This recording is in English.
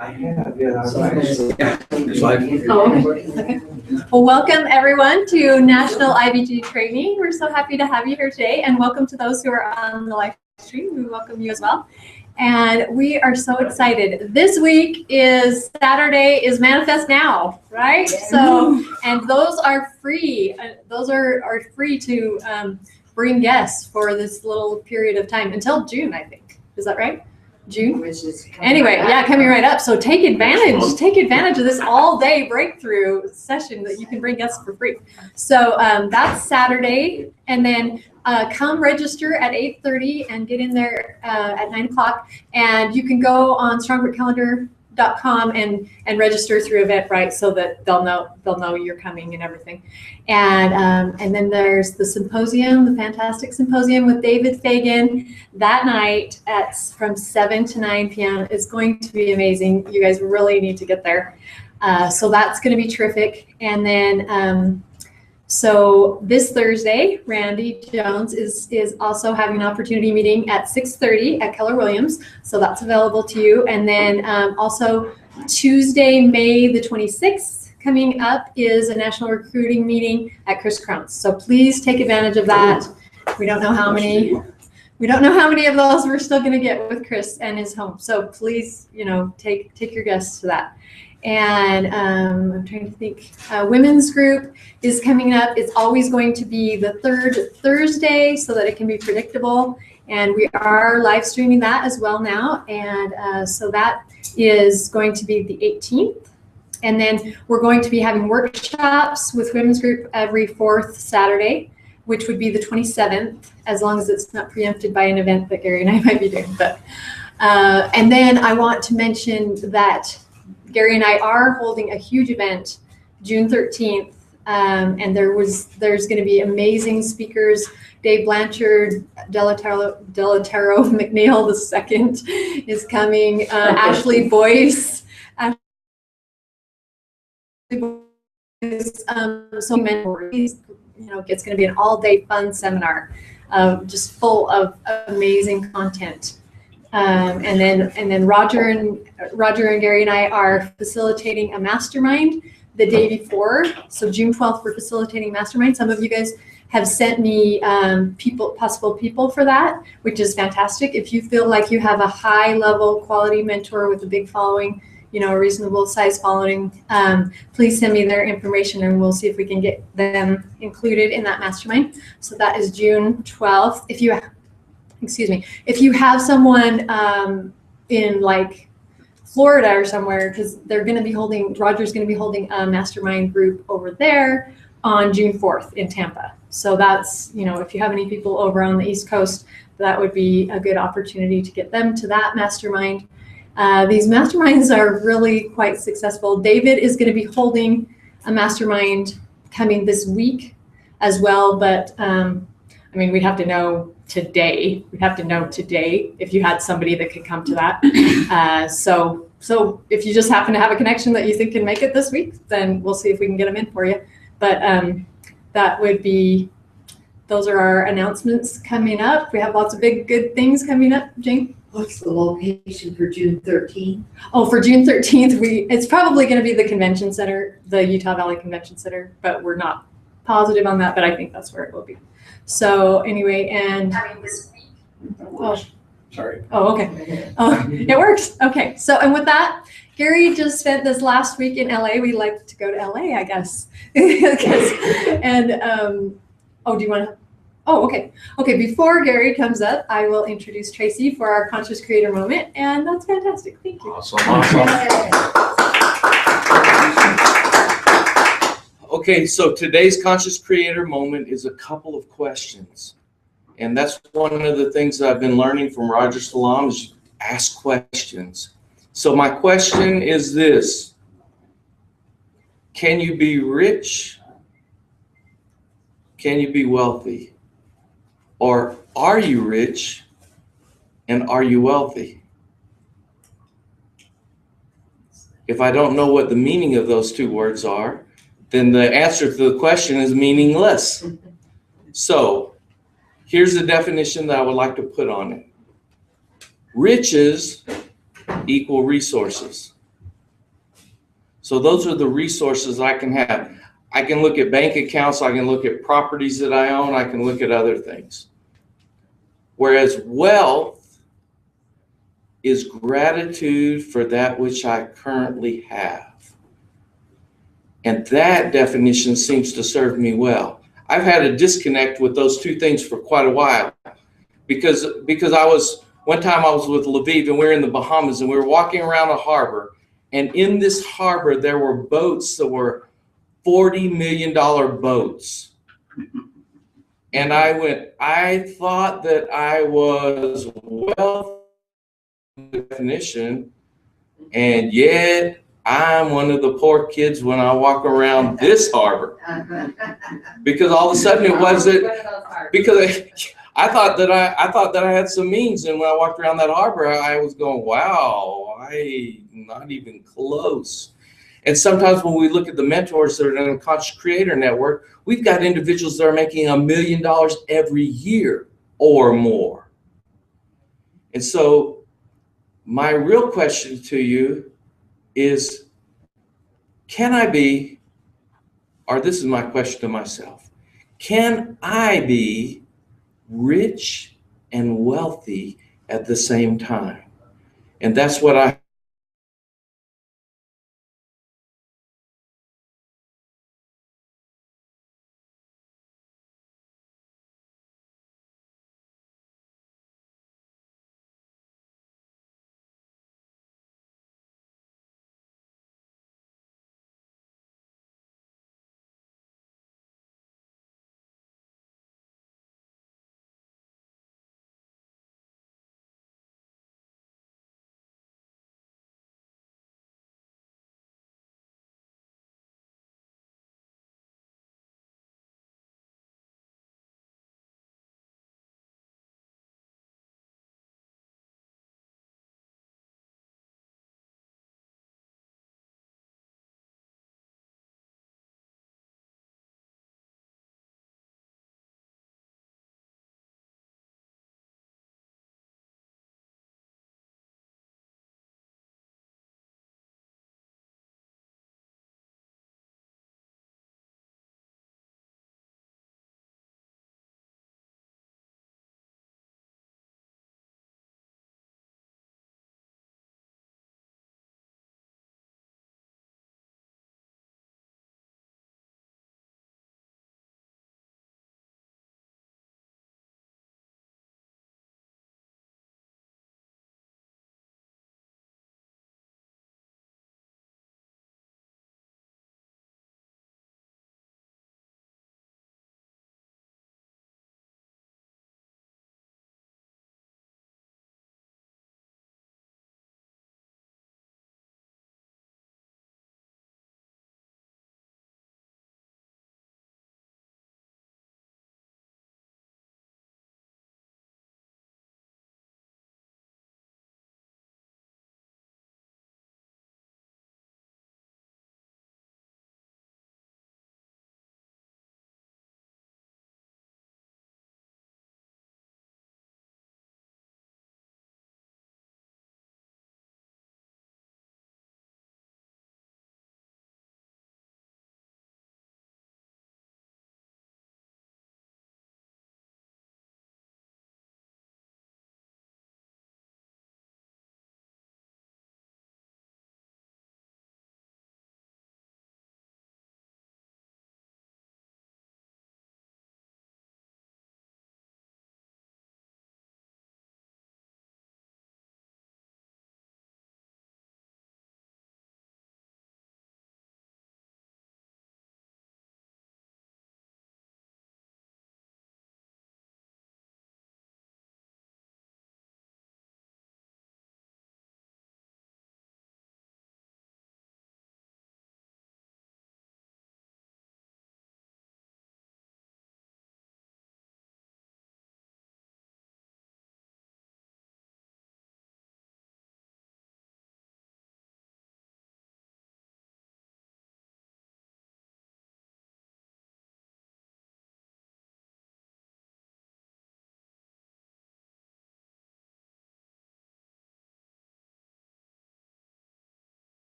I have, yeah. Oh, okay. Well, welcome everyone to National IBD Training. We're so happy to have you here today, and welcome to those who are on the live stream. We welcome you as well. And we are so excited. This week is Saturday is Manifest Now, right? So, and those are free. Those are free to bring guests for this little period of time until June, I think. Is that right? June? Anyway, yeah, coming right up. So take advantage of this all-day breakthrough session that you can bring guests for free. So that's Saturday, and then come register at 8:30 and get in there at 9 o'clock. And you can go on strongbritcalendar.com and register through Eventbrite so that they'll know you're coming and everything. And then there's the symposium, the fantastic symposium with David Fagan that night from 7 to 9 p.m. It's going to be amazing. You guys really need to get there. So that's going to be terrific. And then so this Thursday, Randy Jones is also having an opportunity meeting at 6:30 at Keller Williams. So that's available to you. And then also Tuesday, May the 26th, coming up is a national recruiting meeting at Chris Crump's. So please take advantage of that. We don't know how many of those we're still going to get with Chris and his home. So please, take your guests to that. And I'm trying to think. Women's group is coming up. It's always going to be the third Thursday so that it can be predictable. And we are live streaming that as well now. And so that is going to be the 18th. And then we're going to be having workshops with women's group every fourth Saturday, which would be the 27th, as long as it's not preempted by an event that Gary and I might be doing. But and then I want to mention that Gary and I are holding a huge event June 13th, and there's going to be amazing speakers. Dave Blanchard, Delatero McNeil II is coming. Ashley Boyce. So mentors. It's going to be an all-day fun seminar, just full of amazing content. And then Roger and Gary and I are facilitating a mastermind the day before. So June 12th, we're facilitating mastermind. Some of you guys have sent me possible people for that, which is fantastic. If you feel like you have a high-level quality mentor with a big following, a reasonable size following, please send me their information and we'll see if we can get them included in that mastermind. So that is June 12th. If you have someone in like Florida or somewhere, because Roger's going to be holding a mastermind group over there on June 4th in Tampa. So that's, if you have any people over on the East Coast, that would be a good opportunity to get them to that mastermind. These masterminds are really quite successful. David is going to be holding a mastermind coming this week as well, but we'd have to know today. We'd have to know today if you had somebody that could come to that. So if you just happen to have a connection that you think can make it this week, then we'll see if we can get them in for you. But those are our announcements coming up. We have lots of big, good things coming up, Jane. What's the location for June 13th? Oh, for June 13th, it's probably going to be the convention center, the Utah Valley Convention Center, but we're not positive on that, but I think that's where it will be. So anyway, and this week. Oh, sorry. Oh, okay. Oh, it works. Okay. So, and with that, Gary just spent this last week in LA. We like to go to LA, I guess. Do you want to? Oh, okay. Okay, before Gary comes up, I will introduce Tracy for our Conscious Creator moment, and that's fantastic. Thank you. Awesome. Okay, so today's Conscious Creator moment is a couple of questions. And that's one of the things that I've been learning from Roger Salam is ask questions. So my question is this: can you be rich? Can you be wealthy? Or are you rich and are you wealthy? If I don't know what the meaning of those two words are, then the answer to the question is meaningless. So here's the definition that I would like to put on it. Riches equal resources. So those are the resources I can have. I can look at bank accounts, I can look at properties that I own, I can look at other things. Whereas wealth is gratitude for that which I currently have. And that definition seems to serve me well. I've had a disconnect with those two things for quite a while because one time I was with Lviv and we were in the Bahamas and we were walking around a harbor, and in this harbor there were boats that were $40 million boats. And I thought that I was wealth definition, and yet I'm one of the poor kids when I walk around this harbor. Because all of a sudden it wasn't, because I thought that I had some means, and when I walked around that harbor, I was going, wow, I'm not even close. And sometimes when we look at the mentors that are in the Conscious Creator Network, we've got individuals that are making $1 million every year or more. And so my real question to you is, can I be, or this is my question to myself, can I be rich and wealthy at the same time? And that's what I